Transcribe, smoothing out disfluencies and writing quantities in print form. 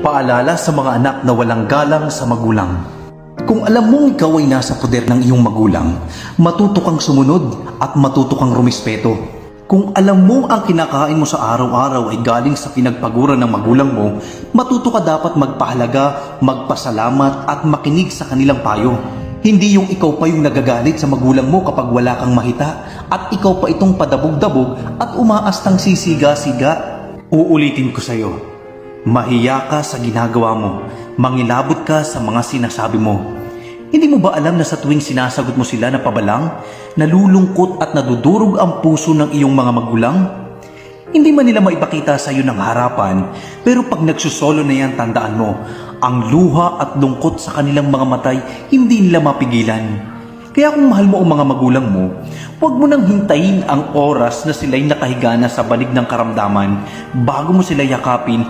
paalala sa mga anak na walang galang sa magulang. Kung alam mong ikaw ay nasa poder ng iyong magulang, matuto kang sumunod at matuto kang rumispeto. Kung alam mo ang kinakain mo sa araw-araw ay galing sa pinagpaguran ng magulang mo, matuto ka dapat magpahalaga, magpasalamat at makinig sa kanilang payo. Hindi yung ikaw pa yung nagagalit sa magulang mo kapag wala kang mahita at ikaw pa itong padabog-dabog at umaastang sisiga-siga. Uulitin ko sa'yo, mahiya ka sa ginagawa mo, mangilabot ka sa mga sinasabi mo. Hindi mo ba alam na sa tuwing sinasagot mo sila na pabalang, nalulungkot at nadudurog ang puso ng iyong mga magulang? Hindi man nila maipakita sa iyo ng harapan, pero pag nagsusolo na yan, tandaan mo, ang luha at lungkot sa kanilang mga matay, hindi nila mapigilan. Kaya kung mahal mo ang mga magulang mo, huwag mo nang hintayin ang oras na sila'y nakahiga na sa banig ng karamdaman bago mo sila yakapin